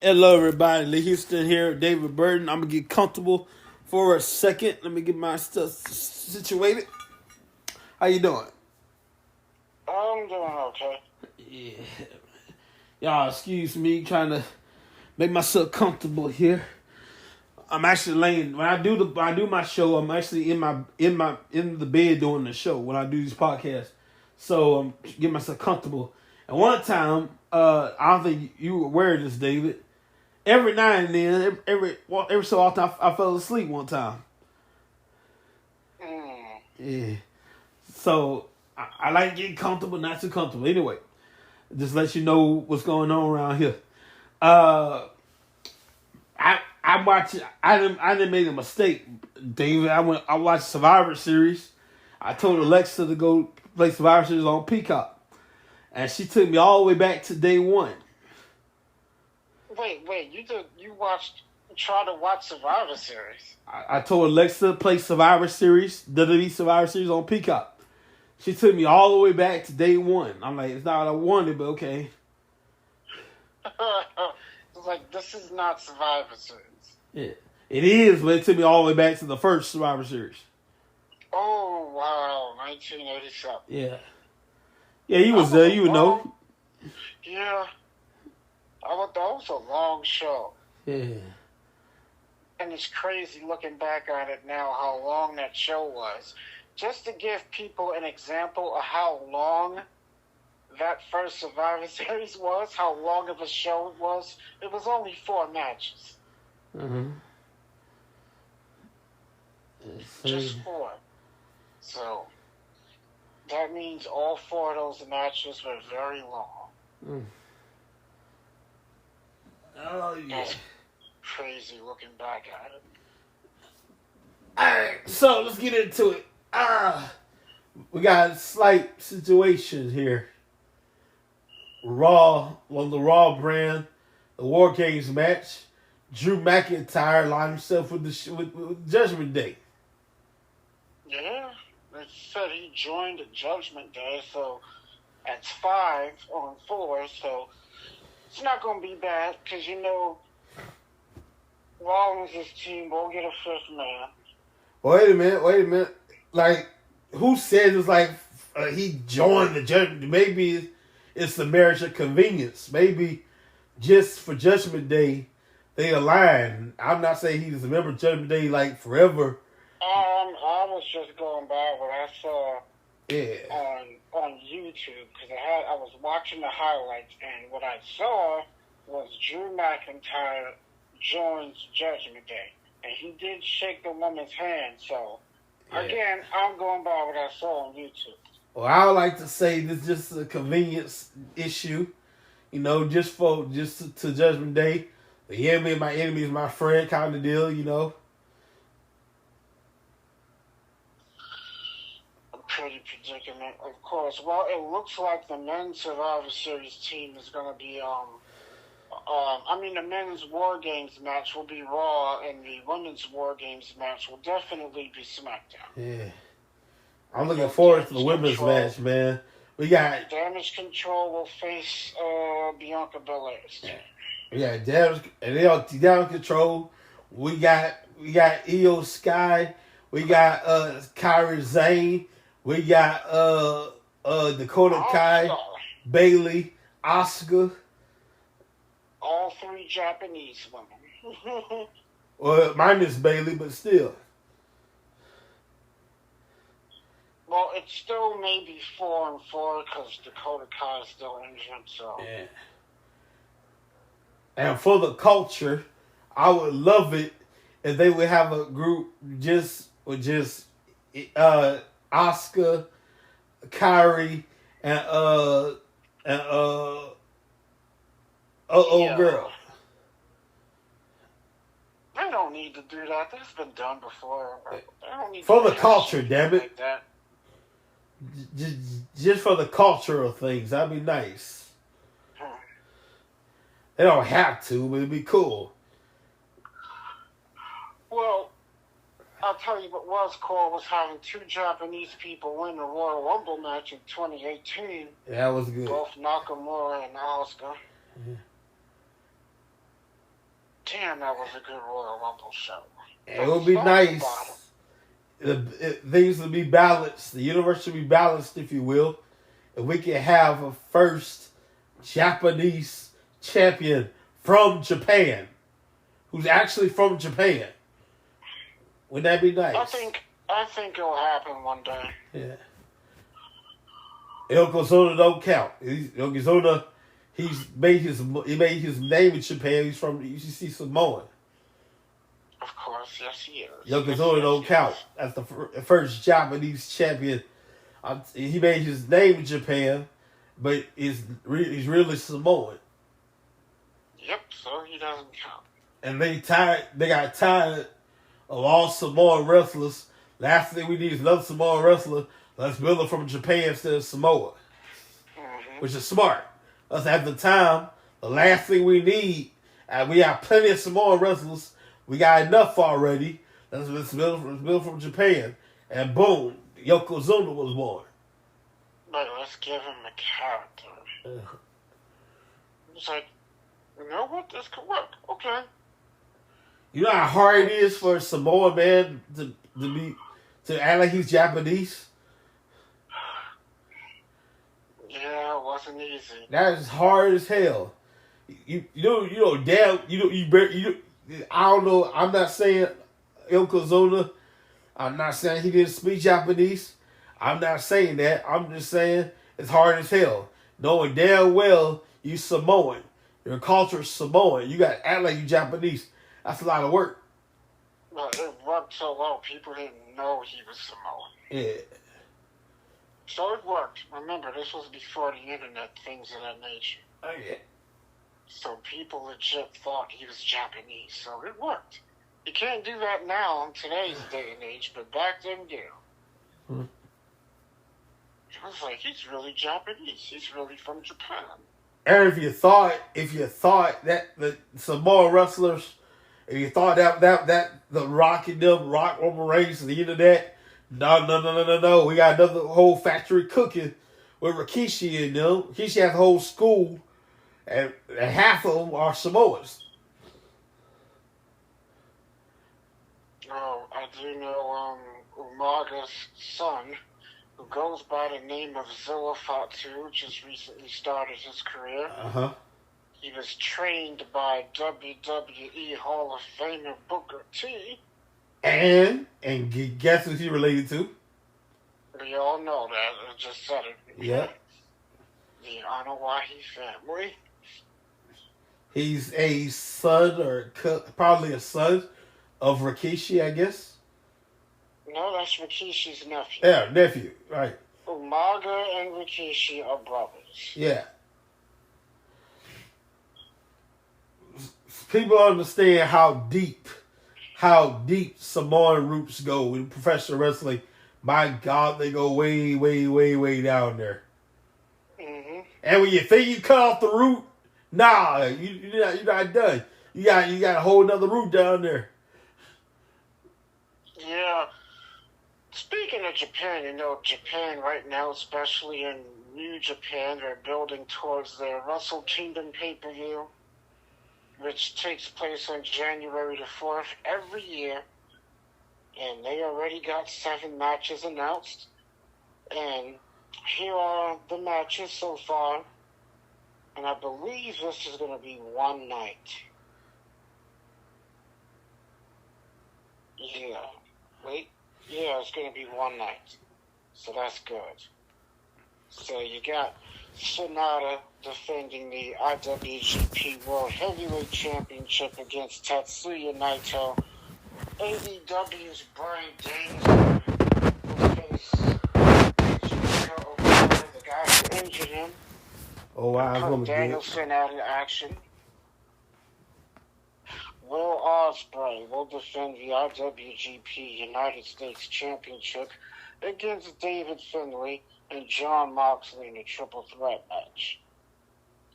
Hello, everybody. Lee Houston here, David Burton. I'm gonna get comfortable for a second. Let me get my stuff situated. How you doing? I'm doing okay. Yeah, y'all. Excuse me, trying to make myself comfortable here. I'm actually laying when I do my show. I'm actually in the bed doing the show when I do these podcasts. So I'm getting myself comfortable. And one time, I don't think you were aware of this, David. Every now and then, every so often, I fell asleep one time. Mm. Yeah. So I like getting comfortable, not too comfortable. Anyway, just let you know what's going on around here. I watch. I didn't make a mistake, David. I watched Survivor Series. I told Alexa to go play Survivor Series on Peacock, and she took me all the way back to day one. Wait, try to watch Survivor Series? I told Alexa to play Survivor Series, WWE Survivor Series on Peacock. She took me all the way back to day one. I'm like, it's not what I wanted, but okay. It's like, this is not Survivor Series. Yeah, it is, but it took me all the way back to the first Survivor Series. Oh, wow, 1987. Yeah. Yeah, you was there, you would know. Yeah. That was a long show. Yeah. And it's crazy looking back on it now how long that show was. Just to give people an example of how long that first Survivor Series was, how long of a show it was only 4 matches. Mm-hmm. Just 4. So, that means all 4 of those matches were very long. Mm. Oh, yeah. That's crazy looking back at it. Alright, so let's get into it. We got a slight situation here. Raw, on the Raw brand, the War Games match. Drew McIntyre lined himself with Judgment Day. Yeah, they said he joined Judgment Day, so that's 5 on 4, so it's not going to be bad, because Rollins' team will get a 5th man. Wait a minute. Like, who said it was like he joined the Judgment? Maybe it's the marriage of convenience. Maybe just for Judgment Day, they aligned. I'm not saying he's a member of Judgment Day like forever. I was just going by what I saw Yeah. on YouTube, because I was watching the highlights, and what I saw was Drew McIntyre joins Judgment Day, and he did shake the woman's hand. So again, I'm going by what I saw on YouTube. Well, I would like to say this is just a convenience issue, just to Judgment Day. The enemy of my enemy is my friend kind of deal, Pretty predicament, of course. Well, it looks like the men's Survivor Series team is going to be, the men's War Games match will be Raw, and the women's War Games match will definitely be SmackDown. Yeah. I'm looking forward to the women's match, man. We got Damage Control will face Bianca Belair. Yeah, Damage Control. We got Io Sky. We got Kairi Sane. We got Dakota Kai, Bayley, Asuka. All 3 Japanese women. Well, minus Bayley, but still. Well, it's still maybe 4 and 4 because Dakota Kai is still injured. So. Yeah. And for the culture, I would love it if they would have a group just Asuka, Kyrie, and girl. They don't need to do that. That's been done before. They don't need for to the culture, damn it. like that. Just for the cultural things, that'd be nice. They don't have to, but it'd be cool. Well, I'll tell you what was cool was having 2 Japanese people win the Royal Rumble match in 2018. That was good. Both Nakamura and Asuka. Yeah. Damn, that was a good Royal Rumble show. It would be nice. Things would be balanced. The universe should be balanced, if you will. If we can have a first Japanese champion from Japan, who's actually from Japan. Wouldn't that be nice? I think it'll happen one day. Yeah. Yokozuna don't count. Yokozuna, he made his name in Japan. He's from UCC Samoan. Of course, yes he is. Yokozuna don't count. That's the first Japanese champion. He made his name in Japan, but he's really Samoan. Yep, so he doesn't count. And they got tired of all Samoan wrestlers. Last thing we need is another Samoan wrestler. Let's build it from Japan instead of Samoa. Mm-hmm. Which is smart. Us at the time, the last thing we need, and we have plenty of Samoan wrestlers. We got enough already. Let's build from Japan. And boom, Yokozuna was born. But let's give him a character. It's like, you know what? This could work. Okay. You know how hard it is for a Samoan man to act like he's Japanese? Yeah, it wasn't easy. That is hard as hell. I don't know. I'm not saying Yokozuna. I'm not saying he didn't speak Japanese. I'm not saying that. I'm just saying it's hard as hell. Knowing damn well you Samoan. Your culture is Samoan. You got to act like you Japanese. That's a lot of work. Well, it worked so well, people didn't know he was Samoan. Yeah. So it worked. Remember, this was before the internet, things of that nature. Oh, yeah. So people legit thought he was Japanese, so it worked. You can't do that now in today's day and age, but back then, yeah. Hmm. It was like, he's really Japanese. He's really from Japan. And if you thought that the Samoan wrestlers, if you thought that the Rock and them, Rock Roman Reigns and the internet, no. We got another whole factory cooking with Rikishi and them. Rikishi has a whole school, and half of them are Samoans. Oh, I do know Umaga's son, who goes by the name of Zilla Fatu, just recently started his career. Uh-huh. He was trained by WWE Hall of Famer Booker T. And guess who he related to? We all know that. I just said it. Yep. The Anoa'i family. He's a son, or probably a son, of Rikishi, I guess. No, that's Rikishi's nephew. Yeah, nephew, right. Umaga and Rikishi are brothers. Yeah. People understand how deep Samoan roots go in professional wrestling. My God, they go way, way, way, way down there. Mm-hmm. And when you think you cut off the root, nah, you're not done. You got a whole nother root down there. Yeah. Speaking of Japan, Japan right now, especially in New Japan, they're building towards their Wrestle Kingdom pay-per-view, which takes place on January the 4th every year. And they already got 7 matches announced. And here are the matches so far. And I believe this is going to be one night. Yeah. Wait. Yeah, it's going to be one night. So that's good. So you got Sonata defending the IWGP World Heavyweight Championship against Tatsuya Naito. AEW's Bryan Danielson will face Junior Okada, the guy who injured him. Oh, wow. Put Danielson out of action. Will Ospreay will defend the IWGP United States Championship against David Finlay and Jon Moxley in a triple threat match.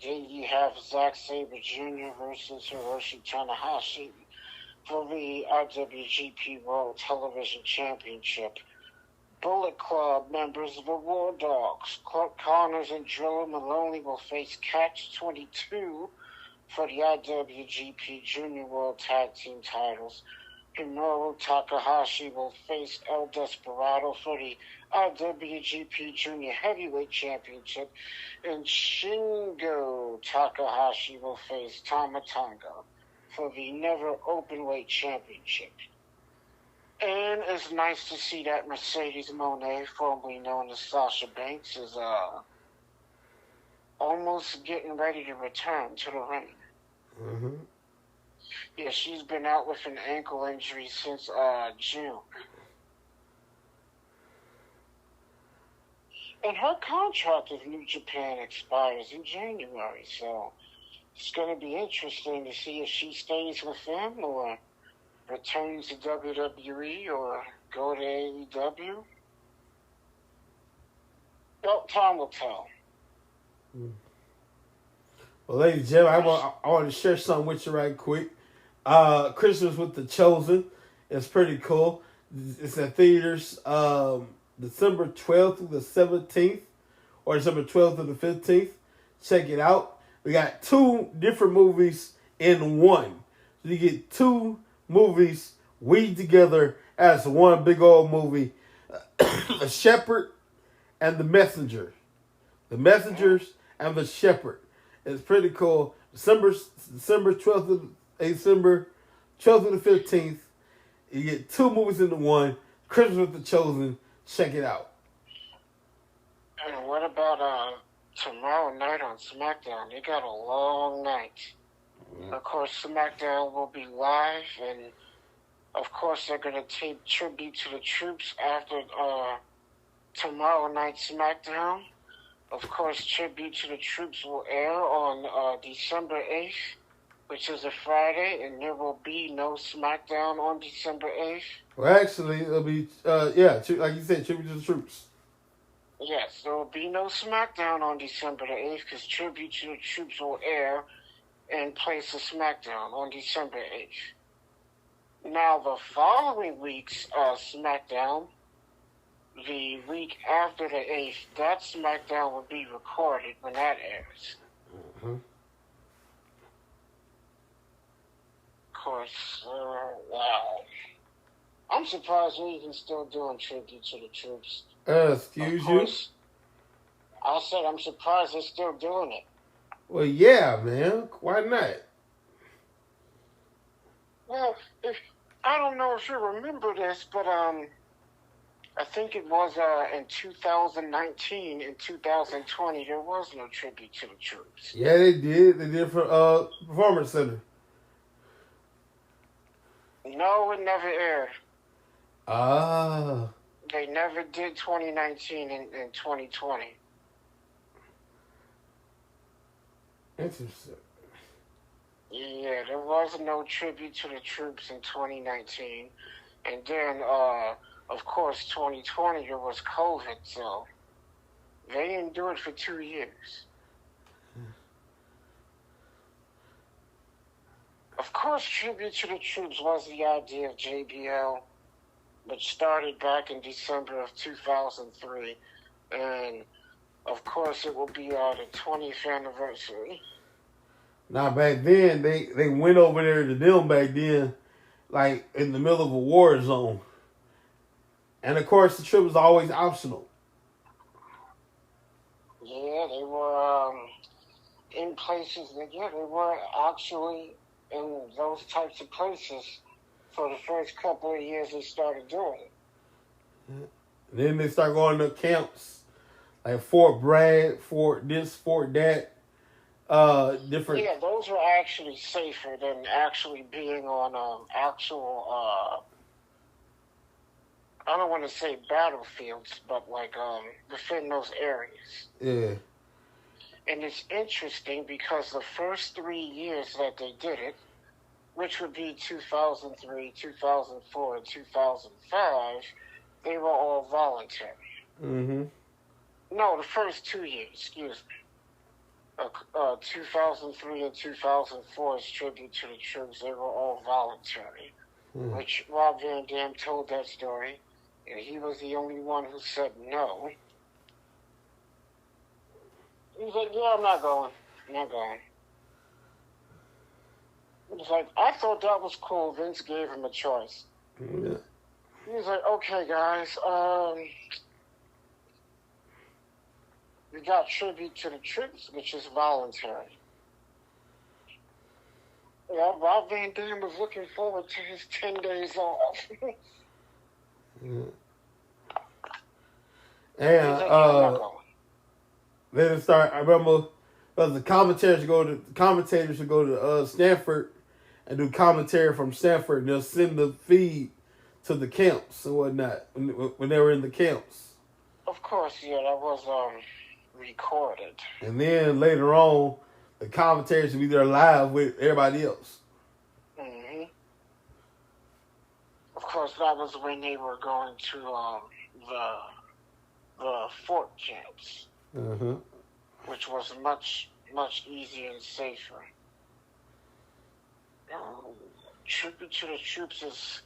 Then you have Zack Sabre Jr. versus Hiroshi Tanahashi for the IWGP World Television Championship. Bullet Club members of the War Dogs, Clark Connors and Drilla Maloney will face Catch 22 for the IWGP Junior World Tag Team titles. Minoru Takahashi will face El Desperado for the IWGP Junior Heavyweight Championship, and Shingo Takahashi will face Tama Tonga for the Never Openweight Championship. And it's nice to see that Mercedes Moné, formerly known as Sasha Banks, is almost getting ready to return to the ring. Mm-hmm. Yeah, she's been out with an ankle injury since June. And her contract with New Japan expires in January, so it's going to be interesting to see if she stays with them or returns to WWE or go to AEW. Well, time will tell. Well, ladies and gentlemen, I want to share something with you right quick. Christmas with the Chosen is pretty cool. It's at theaters December 12th through the 17th or December 12th through the 15th. Check it out. We got 2 different movies in one. So you get 2 movies weaved together as one big old movie. The Shepherd and the Messenger. The Messengers and the Shepherd. It's pretty cool. December 12th to December 12th to the 15th. You get 2 movies into one. Christmas with the Chosen. Check it out. And what about tomorrow night on SmackDown? They got a long night. Of course, SmackDown will be live, and of course they're going to tape tribute to the troops after tomorrow night SmackDown. Of course, tribute to the troops will air on December 8th, which is a Friday, and there will be no SmackDown on December 8th. Well, actually, it'll be, like you said, tribute to the troops. Yes, there will be no SmackDown on December the 8th because tribute to the troops will air in place of SmackDown on December 8th. Now, the following week's SmackDown, the week after the 8th, that SmackDown will be recorded when that airs. Mm-hmm. Of course, wow. I'm surprised we're even still doing tribute to the troops. Excuse you? I said I'm surprised they're still doing it. Well, yeah, man. Why not? Well, I don't know if you remember this, but I think it was in 2019 and 2020 there was no tribute to the troops. Yeah, they did. They did for Performance Center. No, it never aired. Ah. They never did 2019 and 2020. Interesting. Yeah, there was no tribute to the troops in 2019. And then, of course, 2020, there was COVID, so they didn't do it for 2 years. Of course, tribute to the troops was the idea of JBL, which started back in December of 2003. And, of course, it will be the 20th anniversary. Now, back then, they went over there to them back then, like, in the middle of a war zone. And, of course, the trip was always optional. Yeah, they were in places that, they were actually in those types of places for the first couple of years they started doing it. And then they start going to camps, like Fort Bragg, Fort this, Fort that, different. Yeah, those were actually safer than actually being on actual, I don't want to say battlefields, but like within those areas. Yeah. And it's interesting because the first 3 years that they did it, which would be 2003, 2004, and 2005, they were all voluntary. Mm-hmm. No, the first 2 years, excuse me. 2003 and 2004 is tribute to the troops. They were all voluntary, which Rob Van Dam told that story, and he was the only one who said no. He was like, yeah, I'm not going. I'm not going. It's like, I thought that was cool. Vince gave him a choice. Yeah. He was like, okay, guys, we got tribute to the troops, which is voluntary. Yeah, Rob Van Dam was looking forward to his 10 days off. Yeah. He's like, I'm not going. Then it start. I remember, the commentators should go to Stanford and do commentary from Stanford. And they'll send the feed to the camps and whatnot when they were in the camps. Of course, yeah, that was recorded. And then later on, the commentators should be there live with everybody else. Mm-hmm. Of course, that was when they were going to the fort camps, which was much, much easier and safer. Tribute to the Troops is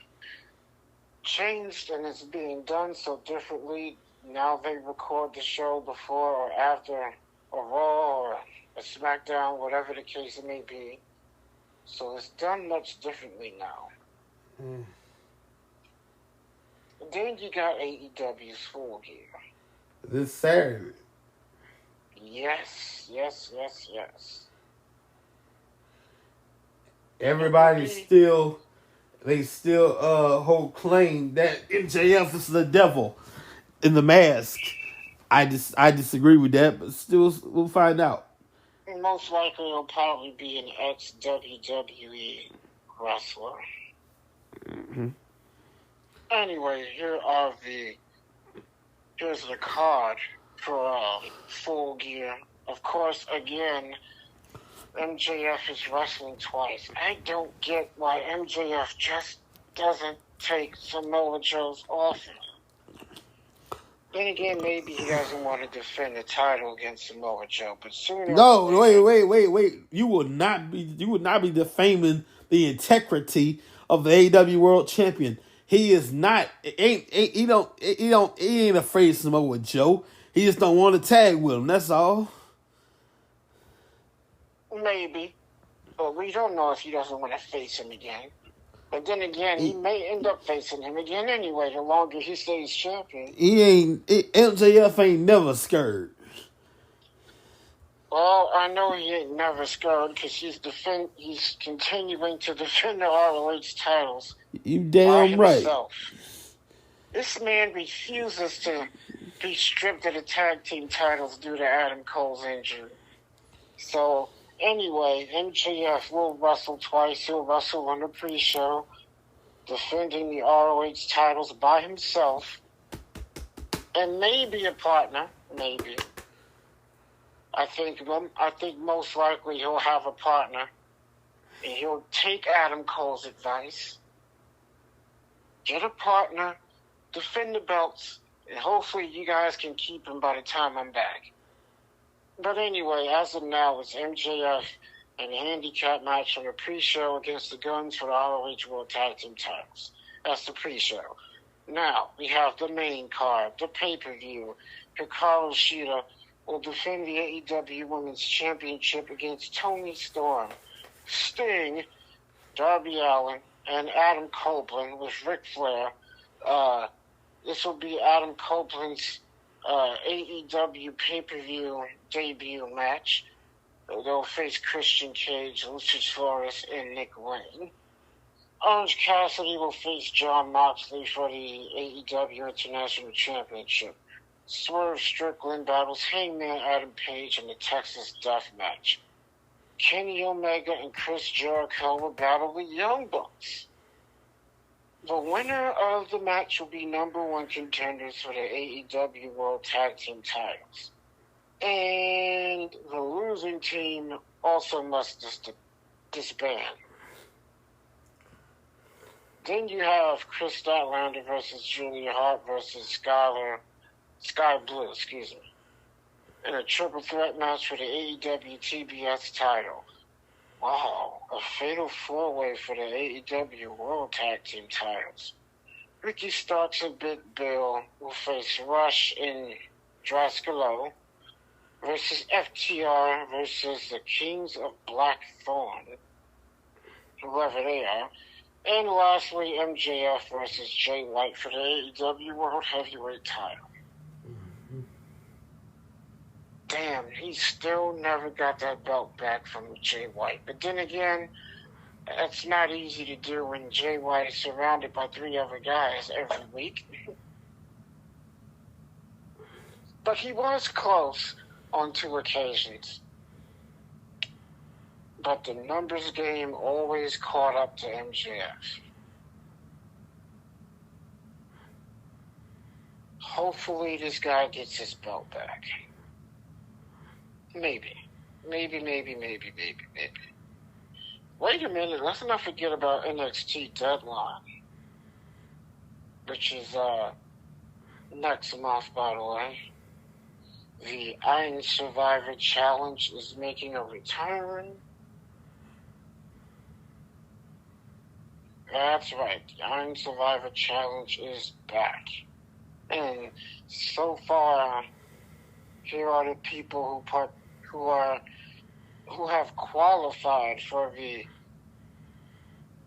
changed and it's being done so differently. Now they record the show before or after a Raw or a SmackDown, whatever the case may be. So it's done much differently now. And then you got AEW's Full Gear. This Saturday. Yes. Everybody still hold claim that MJF is the devil in the mask. I disagree with that, but still we'll find out. Most likely it'll probably be an ex-WWE wrestler. Mm-hmm. Anyway, here's the card for Full Gear. Of course, again, MJF is wrestling twice. I don't get why MJF just doesn't take Samoa Joe's offer. Then again, maybe he doesn't want to defend the title against Samoa Joe, but sooner. No, wait. You would not be defaming the integrity of the AEW World Champion. He is not. He ain't afraid of Samoa Joe. He just don't want to tag with him. That's all. Maybe, but we don't know if he doesn't want to face him again. But then again, he may end up facing him again anyway. The longer he stays champion, MJF ain't never scared. Well, I know he ain't never scared because he's continuing to defend the ROH titles. You damn right. This man refuses to be stripped of the tag team titles due to Adam Cole's injury. So, anyway, MJF will wrestle twice. He'll wrestle on the pre-show, defending the ROH titles by himself, and maybe a partner, maybe. I think most likely he'll have a partner, and he'll take Adam Cole's advice, get a partner, defend the belts, and hopefully you guys can keep him by the time I'm back. But anyway, as of now, it's MJF and a handicap match on the pre-show against the Guns for the ROH World Tag Team titles. That's the pre-show. Now, we have the main card, the pay-per-view. Hikaru Shida will defend the AEW Women's Championship against Toni Storm, Sting, Darby Allin, and Adam Copeland with Ric Flair. This will be Adam Copeland's AEW pay-per-view debut match. They'll face Christian Cage, Luchasaurus, and Nick Wayne. Orange Cassidy will face Jon Moxley for the AEW International Championship. Swerve Strickland battles Hangman Adam Page in the Texas Death Match. Kenny Omega and Chris Jericho will battle the Young Bucks. The winner of the match will be number one contenders for the AEW World Tag Team titles. And the losing team also must disband. Then you have Chris Statlander versus Julia Hart versus Sky Blue, in a triple threat match for the AEW TBS title. Wow, a fatal four-way for the AEW World Tag Team titles. Ricky Starks and Big Bill will face Rush and Draskalo versus FTR versus the Kings of Blackthorn. whoever they are. And lastly, MJF versus Jay White for the AEW World Heavyweight title. Damn, he still never got that belt back from Jay White. But then again, that's not easy to do when Jay White is surrounded by 3 other guys every week. But he was close on 2 occasions. But the numbers game always caught up to MJF. Hopefully this guy gets his belt back. Maybe. Wait a minute, let's not forget about NXT Deadline, which is next month, by the way. The Iron Survivor Challenge is making a return. That's right, the Iron Survivor Challenge is back. And so far, here are the people who have qualified for the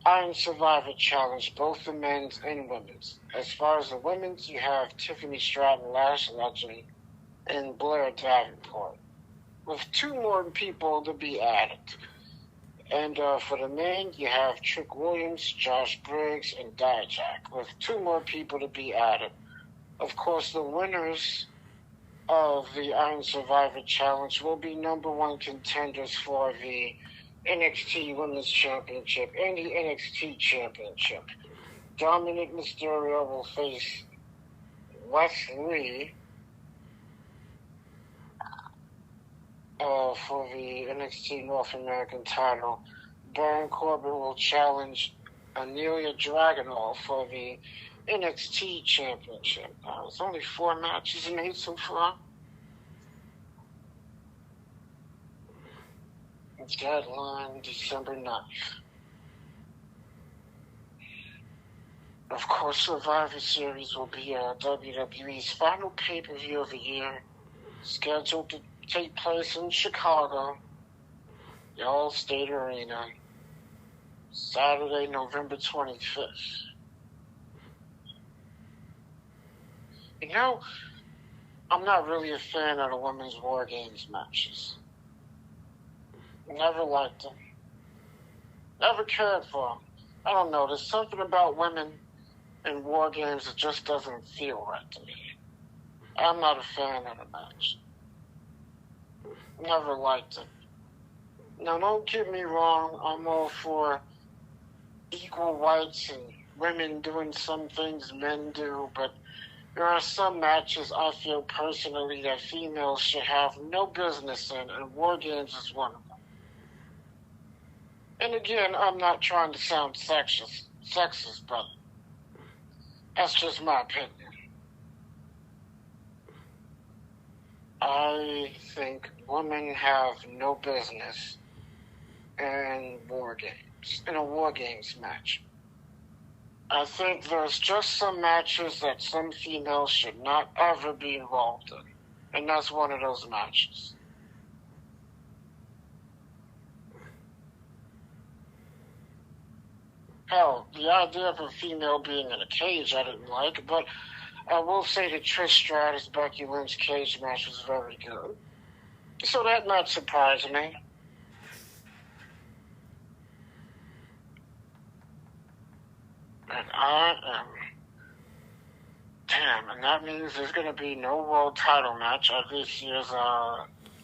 Iron Survivor Challenge, both the men's and women's. As far as the women's, you have Tiffany Stratton, Lash Legend, and Blair Davenport, with 2 more people to be added. And for the men, you have Trick Williams, Josh Briggs, and Dijak, with 2 more people to be added. Of course, the winners of the Iron Survivor Challenge will be #1 contenders for the NXT Women's Championship and the NXT Championship. Dominic Mysterio will face Wes Lee for the NXT North American title. Baron Corbin will challenge Amelia Dragunov for the NXT Championship. It's only 4 matches made so far. Deadline December 9th. Of course, Survivor Series will be WWE's final pay-per-view of the year, scheduled to take place in Chicago, the Allstate Arena, Saturday, November 25th. You know, I'm not really a fan of the Women's War Games matches. Never liked them. Never cared for them. I don't know, there's something about women in War Games that just doesn't feel right to me. I'm not a fan of the match. Never liked it. Now, don't get me wrong, I'm all for equal rights and women doing some things men do, but there are some matches I feel personally that females should have no business in, and War Games is one of them. And again, I'm not trying to sound sexist, but that's just my opinion. I think women have no business in War Games, in a War Games match. I think there's just some matches that some females should not ever be involved in, and that's one of those matches. Hell, the idea of a female being in a cage I didn't like, but I will say the Trish Stratus Becky Lynch cage match was very good. So that not surprise me. And and that means there's going to be no world title match at this year's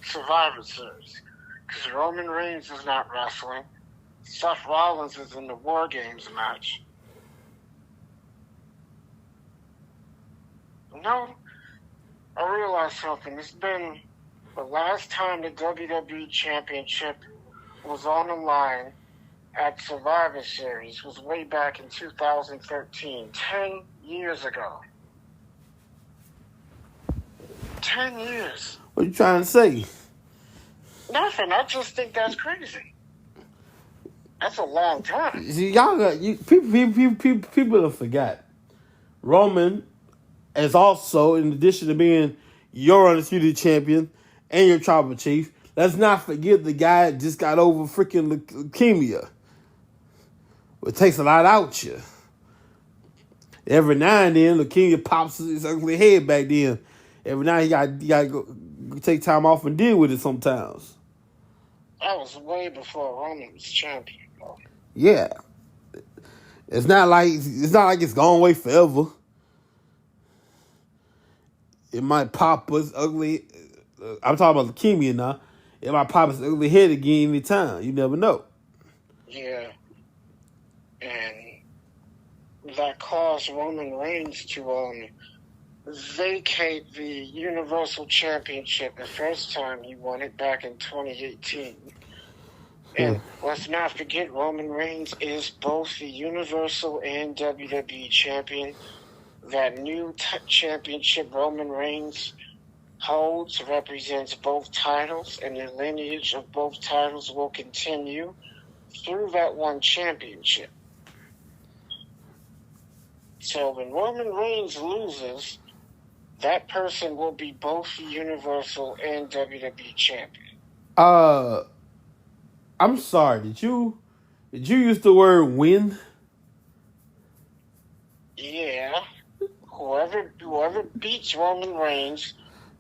Survivor Series. Because Roman Reigns is not wrestling. Seth Rollins is in the War Games match. No, I realized something. It's been the last time the WWE Championship was on the line at Survivor Series was way back in 2013, 10 years ago. 10 years. What are you trying to say? Nothing. I just think that's crazy. That's a long time. See, people have forgot. Roman is also, in addition to being your undisputed champion and your tribal chief, let's not forget the guy that just got over freaking leukemia. It takes a lot out you. Every now and then, the king pops his ugly head back then. Every now you got to go take time off and deal with it sometimes. That was way before Roman was champion, though. Yeah. It's not like it's gone away forever. It might pop his ugly. I'm talking about leukemia now. It might pop his ugly head again anytime. You never know. Yeah. And that caused Roman Reigns to vacate the Universal Championship the first time he won it back in 2018. And let's not forget, Roman Reigns is both the Universal and WWE Champion. That new championship Roman Reigns holds represents both titles, and the lineage of both titles will continue through that one championship. So when Roman Reigns loses, that person will be both the Universal and WWE Champion. I'm sorry. Did you use the word win? Yeah. Whoever beats Roman Reigns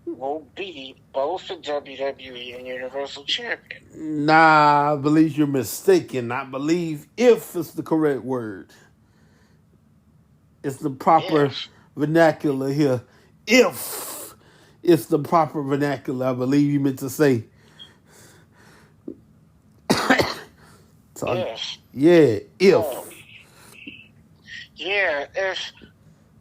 will be both the WWE and Universal Champion. Nah, I believe you're mistaken. I believe if is the correct word. It's the proper vernacular here. If it's the proper vernacular, I believe you meant to say. Yes. Yeah, if. Yeah,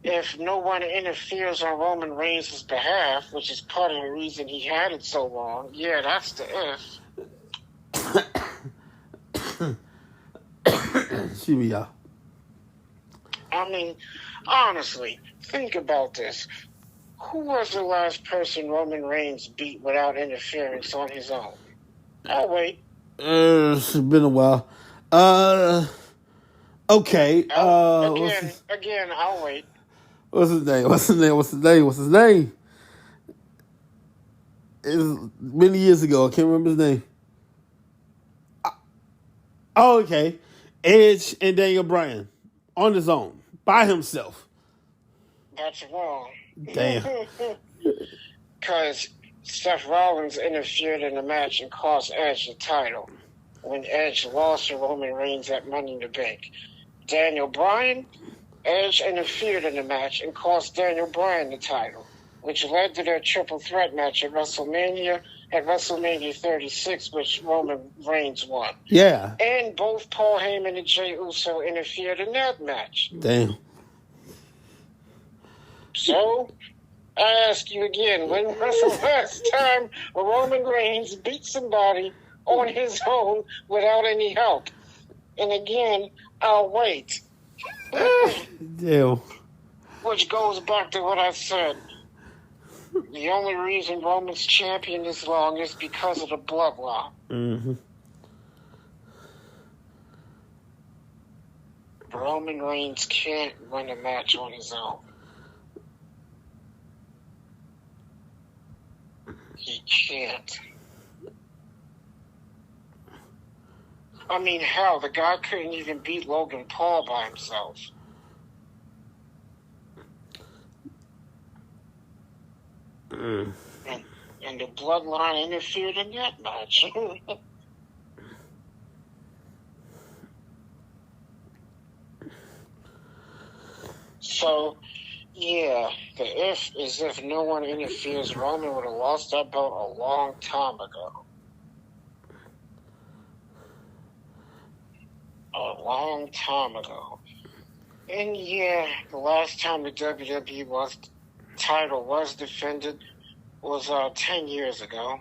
if no one interferes on Roman Reigns' behalf, which is part of the reason he had it so long, yeah, that's the if. Excuse me, y'all. I mean, honestly, think about this. Who was the last person Roman Reigns beat without interference on his own? I'll wait. It's been a while. Okay. Again, I'll wait. What's his name? It was many years ago. I can't remember his name. Oh, okay. Edge and Daniel Bryan on his own, by himself. That's wrong. Damn. Because Seth Rollins interfered in the match and cost Edge the title when Edge lost to Roman Reigns at Money in the Bank. Daniel Bryan, Edge interfered in the match and cost Daniel Bryan the title, which led to their triple threat match at WrestleMania 36, which Roman Reigns won. Yeah. And both Paul Heyman and Jey Uso interfered in that match. Damn. So, I ask you again, when was the last time Roman Reigns beat somebody on his own without any help? And again, I'll wait. Damn. Which goes back to what I said. The only reason Roman's champion this long is because of the bloodline. Mm-hmm. Roman Reigns can't win a match on his own. He can't. I mean, hell, the guy couldn't even beat Logan Paul by himself. And the bloodline interfered in that match. So, yeah, the if is if no one interferes, Roman would have lost that belt a long time ago. A long time ago. And yeah, the last time the WWE title was defended was 10 years ago.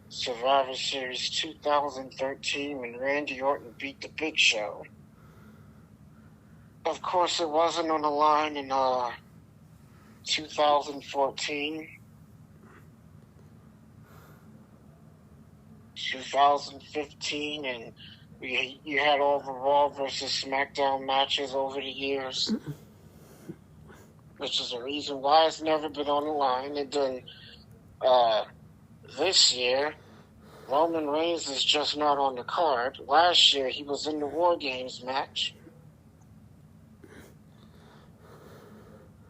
Survivor Series 2013 when Randy Orton beat The Big Show. Of course, it wasn't on the line in 2014. 2015, and you had all the Raw versus SmackDown matches over the years, which is the reason why it's never been on the line. And then this year, Roman Reigns is just not on the card. Last year, he was in the War Games match,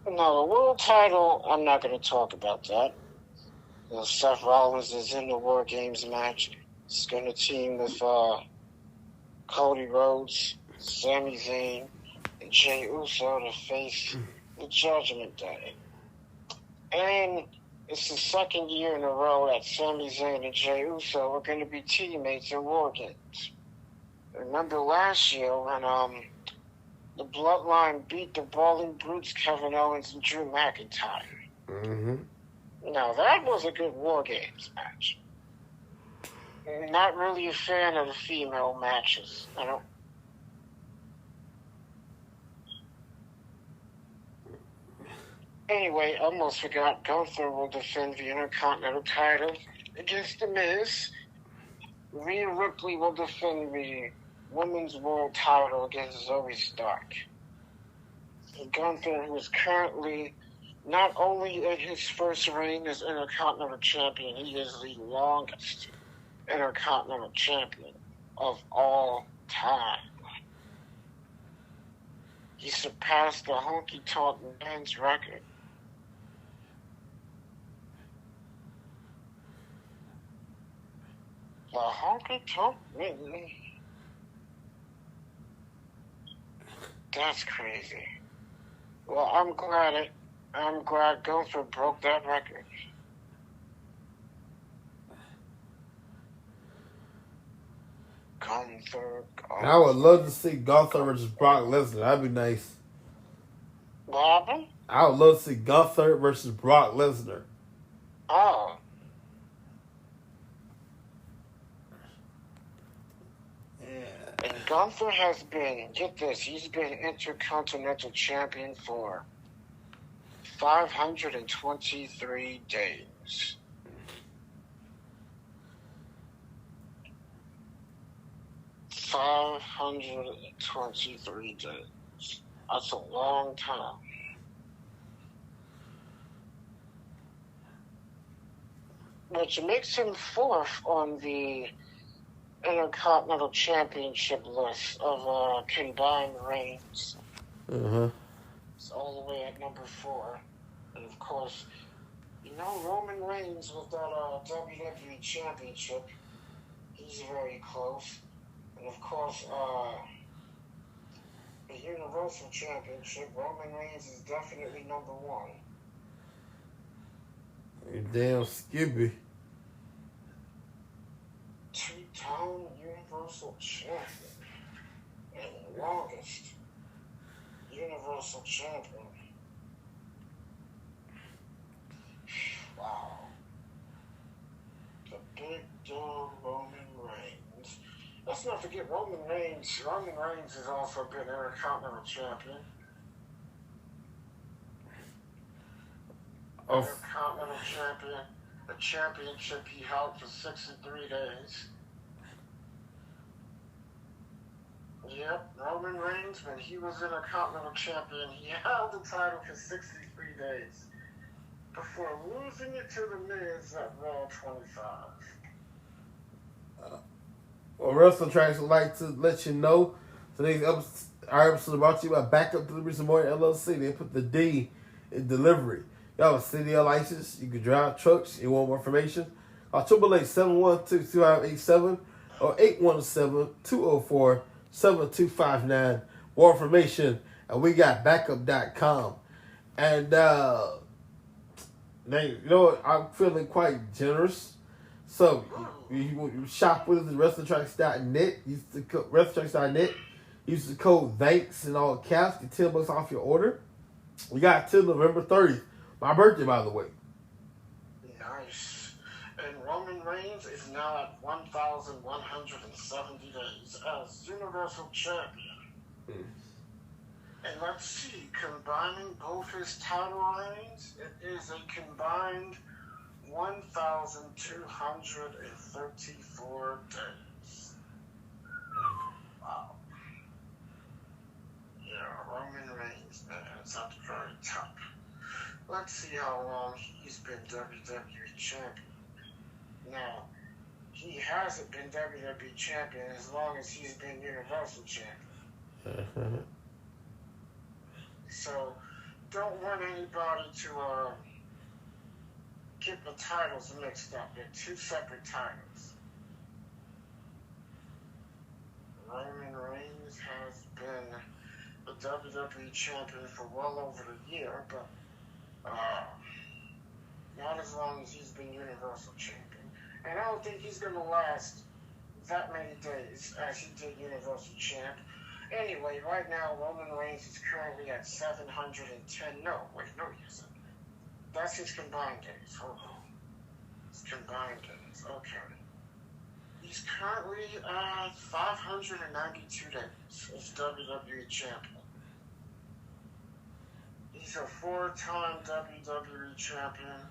No, the world title, I'm not going to talk about that. Seth Rollins is in the War Games match. He's going to team with Cody Rhodes, Sami Zayn, and Jey Uso to face the Judgment Day. And it's the second year in a row that Sami Zayn and Jey Uso are going to be teammates in War Games. Remember last year when the Bloodline beat the Brawling Brutes, Kevin Owens and Drew McIntyre? Mm-hmm. Now, that was a good War Games match. Not really a fan of the female matches. I don't. Anyway, I almost forgot. Gunther will defend the Intercontinental title against The Miz. Rhea Ripley will defend the Women's World title against Zoe Stark. Gunther, who is currently not only in his first reign as Intercontinental Champion, he is the longest Intercontinental Champion of all time. He surpassed the Honky Tonk Man's record. The Honky Tonk Man. That's crazy. Well, I'm glad Gunther broke that record. Gunther. I would love to see Gunther versus Brock Lesnar. That'd be nice. What happened? I would love to see Gunther versus Brock Lesnar. Oh. And Gunther has been, get this, he's been Intercontinental Champion for 523 days. $523 days. That's a long time. Which makes him fourth on the Intercontinental Championship list of combined reigns. Uh-huh. It's all the way at number 4. And of course, Roman Reigns with that WWE Championship, he's very close. And of course, the Universal Championship, Roman Reigns is definitely number 1. You damn Skippy. 2-time Universal Champion. And the longest Universal Champion. Wow. The big dog Roman Reigns. Let's not forget Roman Reigns. Roman Reigns has also been Intercontinental Champion. Intercontinental Champion. The championship he held for 63 days. Yep, Roman Reigns, when he was Intercontinental Champion, he held the title for 63 days before losing it to The Miz at Raw 25. Well, Wrestling Tracks would like to let you know today's our episode is brought to you by Backup Deliveries and More LLC. They put the D in delivery. Y'all have a CDL license. You can drive trucks. You want more information? Call 888-712-2587 or 817-204-7259. More information. And we got backup.com. And, I'm feeling quite generous. So, you shop with us at WrestlingTracks.net. Use the code WrestlingTracks.net. Use the code THANKS in all caps. Get $10 off your order. We got till November 30th. My birthday, by the way. Nice. And Roman Reigns is now at 1,170 days as Universal Champion. And let's see, combining both his title reigns, it is a combined 1,234 days. Wow. Yeah, Roman Reigns, man, it's at the very top. Let's see how long he's been WWE Champion. Now, he hasn't been WWE Champion as long as he's been Universal Champion. So, don't want anybody to get the titles mixed up. They're two separate titles. Roman Reigns has been the WWE champion for well over a year, but not as long as he's been Universal champion. And I don't think he's going to last that many days as he did Universal champ. Anyway, right now, Roman Reigns is currently at 710. No, wait, no, he isn't. That's his combined days. Hold on. His combined days. Okay. He's currently at 592 days as WWE champion. He's a 4-time WWE champion.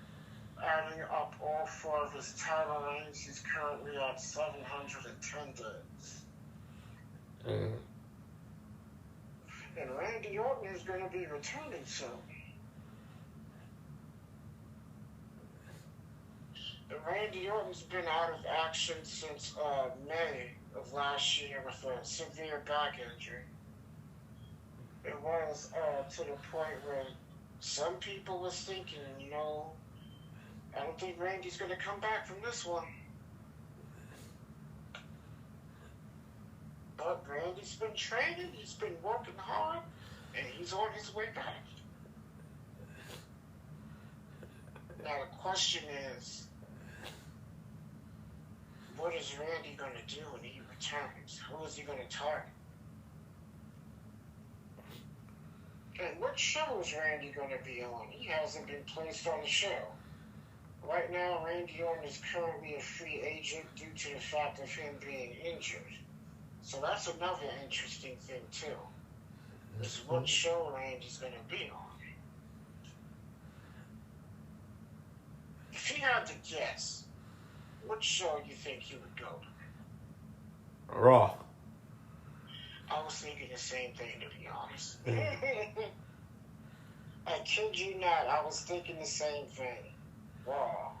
Adding up all 4 of his title reigns, he's currently at 710 days. And Randy Orton is going to be returning soon. Randy Orton's been out of action since May of last year with a severe back injury. It was to the point where some people was thinking, I don't think Randy's going to come back from this one. But Randy's been training, he's been working hard, and he's on his way back. Now the question is, what is Randy going to do when he returns? Who is he going to target? And what show is Randy going to be on? He hasn't been placed on the show. Right now, Randy Orton is currently a free agent due to the fact of him being injured. So that's another interesting thing, too. Is what show Randy's going to be on. If he had to guess, what show do you think he would go to? Raw. I was thinking the same thing, to be honest. I kid you not, I was thinking the same thing. Raw.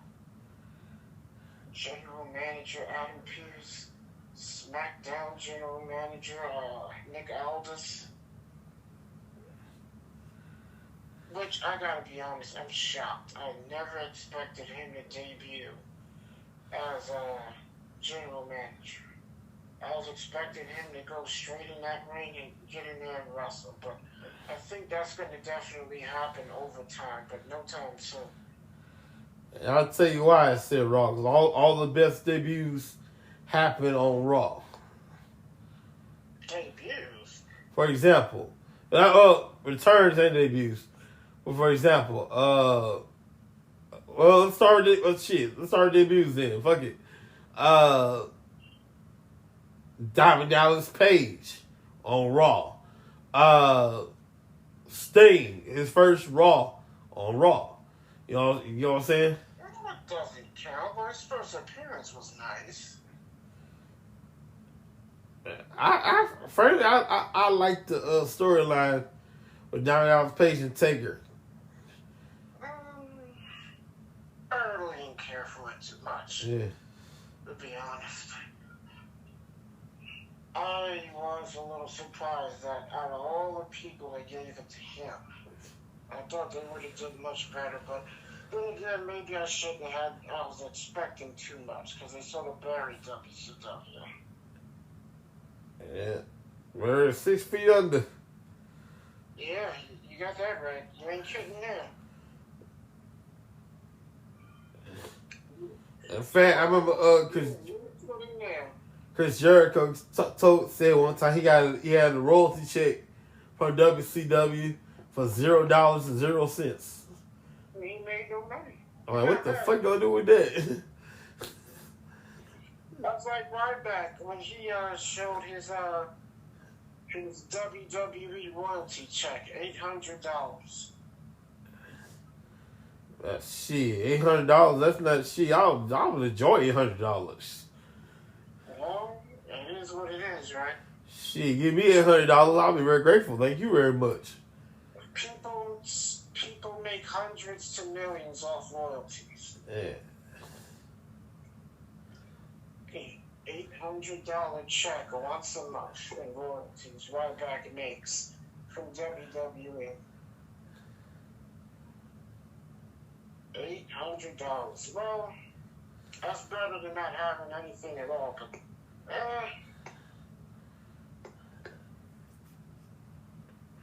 General Manager Adam Pearce. SmackDown General Manager Nick Aldis. Which, I gotta be honest, I'm shocked. I never expected him to debut as a general manager. I was expecting him to go straight in that ring and get in there and wrestle. But I think that's going to definitely happen over time, but no time soon. And I'll tell you why I said Raw. Because all the best debuts happen on Raw. Debuts? For example, returns and debuts. Well, for example, let's start with debuts then. Fuck it. Diamond Dallas Page on Raw. Sting, his first Raw on Raw. You know what I'm saying? That doesn't count. Well, his first appearance was nice. I like the storyline with Diamond Dallas Page and Taker. I really didn't care for it too much. Yeah. To be honest. I was a little surprised that out of all the people they gave it to him, I thought they would have done much better, but then again, maybe I shouldn't have I was expecting too much, because they sort of buried WCW. Yeah. We're 6 feet under. Yeah, you got that right. You ain't kidding there. In fact, I remember Chris Jericho said one time he had a royalty check from WCW for $0.00. He made no money. I'm like, what the fuck do I do with that? That's like Ryback when he showed his WWE royalty check, $800. Shit, $800. That's not shit. I would enjoy $800. Well, it is what it is, right? Shit, give me $800. I'll be very grateful. Thank you very much. People make hundreds to millions off royalties. Yeah. $800 check once a month in royalties Ryback makes from WWE. $800. Well, that's better than not having anything at all. But,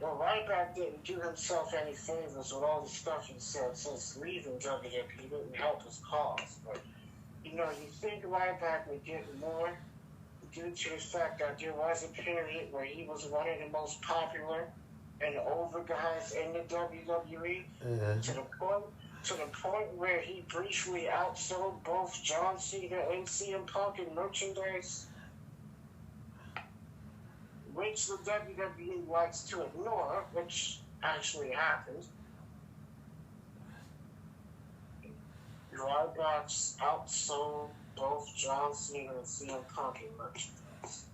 well, Ryback didn't do himself any favors with all the stuff he said since leaving WWE. He didn't help his cause. But, you know, you think Ryback would get more due to the fact that there was a period where he was one of the most popular and over guys in the WWE to the point where he briefly outsold both John Cena and CM Punk in merchandise, which the WWE likes to ignore, which actually happened. Ryback's outsold both John Cena and CM Punk in merchandise.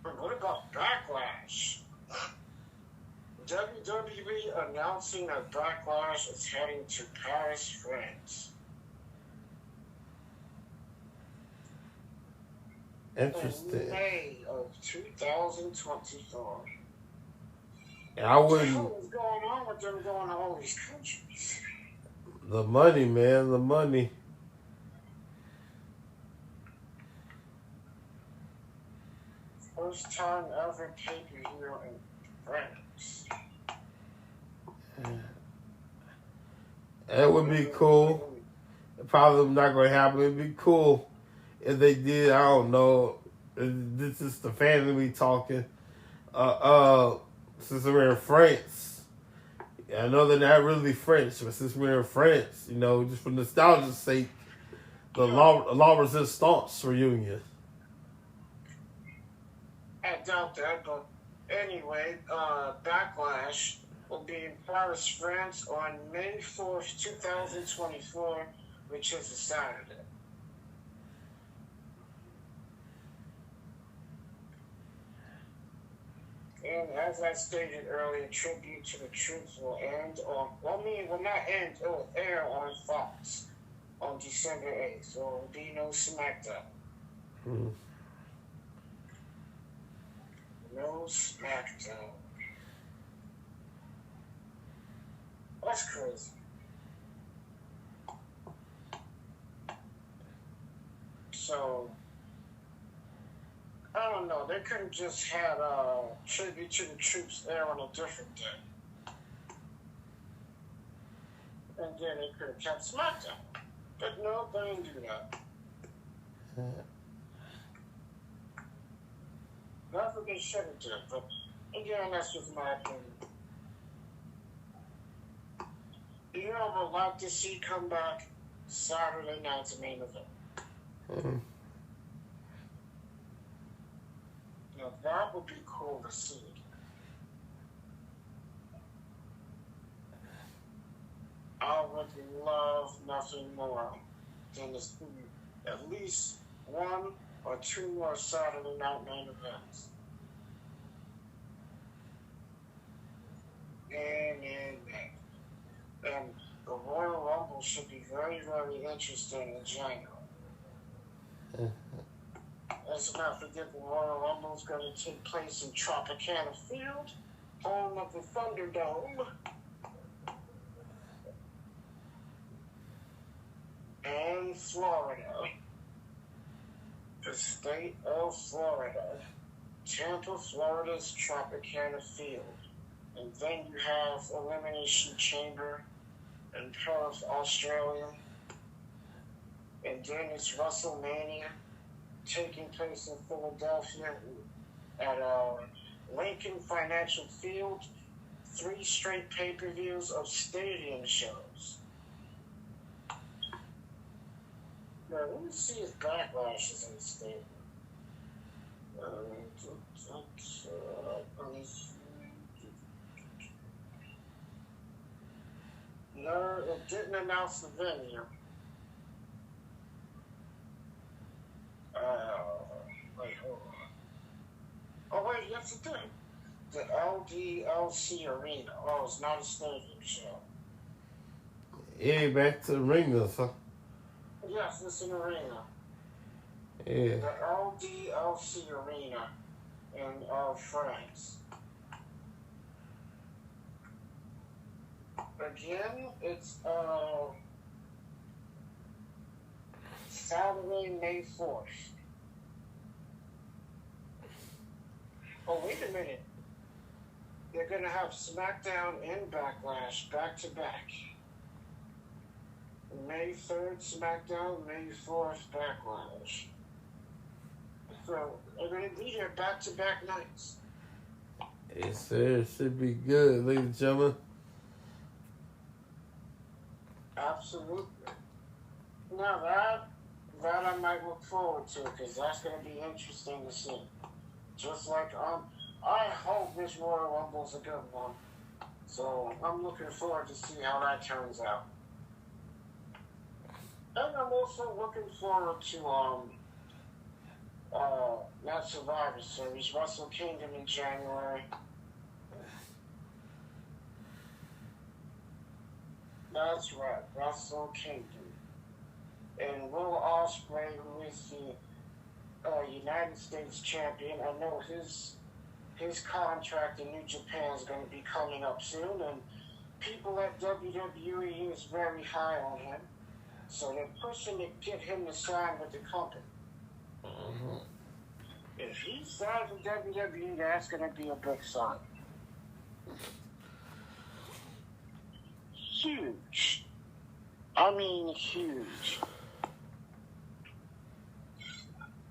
But what about Backlash? WWE announcing that Backlash is heading to Paris, France. Interesting. In May of 2024. And I wouldn't. What is going on with them going to all these countries? The money, man, the money. First time ever pay-per-view in France. That would be cool. Probably not going to happen. It'd be cool if they did. I don't know. This is the family talking. Since we're in France, I know they're not really French, but since we're in France, you know, just for nostalgia's sake, the La Resistance reunion. I doubt that, but anyway, Backlash will be in Paris, France on May 4th, 2024, which is a Saturday. And as I stated earlier, Tribute to the Troops will end on, will not end, it will air on Fox on December 8th, so there will be no SmackDown. No SmackDown. That's crazy. So, I don't know. They could have just had Tribute to the Troops air on a different day. And then they could have kept SmackDown. But no, they didn't do that. That's what they should have done. But again, that's just my opinion. You know what I'd like to see come back? Saturday night's main event. Now that would be cool to see. I would love nothing more than to see at least one or two more Saturday night main events. And the Royal Rumble should be very, very interesting in January. Let's not forget the Royal Rumble is going to take place in Tropicana Field, home of the Thunderdome. And Florida. The state of Florida. Tampa, Florida's Tropicana Field. And then you have Elimination Chamber in Perth, Australia. And then it's WrestleMania taking place in Philadelphia at Lincoln Financial Field. 3 straight pay-per-views of stadium shows. Now, let me see if Backlash is in the stadium. No, it didn't announce the venue. Wait, hold on. Oh, wait, yes, it did. The LDLC Arena. Oh, it's not a stadium show. Yeah, back to the ring, huh? Yes, it's an arena. Yeah. The LDLC Arena in France. Again, it's Saturday, May 4th. Oh, wait a minute. They're going to have SmackDown and Backlash back to back. May 3rd, SmackDown, May 4th, Backlash. So, they're going to be here back to back nights. Yes, sir. It should be good, ladies and gentlemen. Absolutely. Now, that I might look forward to, because that's going to be interesting to see. Just like, I hope this Royal Rumble's a good one. So, I'm looking forward to see how that turns out. And I'm also looking forward to, that Survivor Series, Wrestle Kingdom in January. That's right, Wrestle Kingdom. And Will Ospreay, who is the United States champion, I know his contract in New Japan is going to be coming up soon, and people at WWE is very high on him. So they're pushing to get him to sign with the company. Mm-hmm. If he signs with WWE, that's going to be a big sign. Huge. I mean, huge.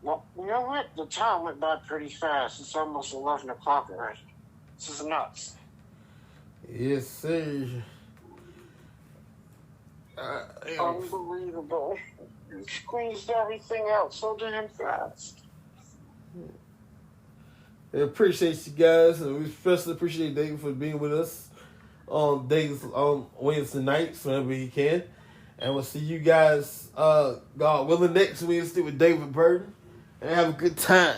Well, you know what? The time went by pretty fast. It's almost 11 o'clock already. This is nuts. Yes, sir. Unbelievable. You squeezed everything out so damn fast. I appreciate you guys, and we especially appreciate David for being with us on Wednesday nights whenever he can. And we'll see you guys, God willing, next Wednesday with David Burton. And have a good time.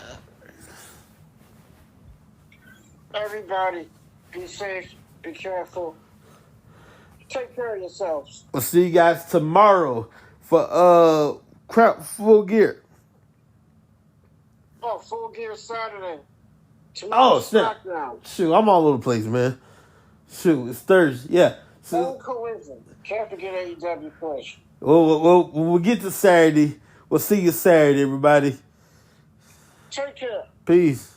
Everybody, be safe, be careful. Take care of yourselves. We'll see you guys tomorrow for Full Gear. Oh, Full Gear Saturday. Oh, snap. SmackDown. Shoot, I'm all over the place, man. Shoot, it's Thursday. Yeah. Full collision. Can't forget AEW push. We'll get to Saturday. We'll see you Saturday, everybody. Take care. Peace.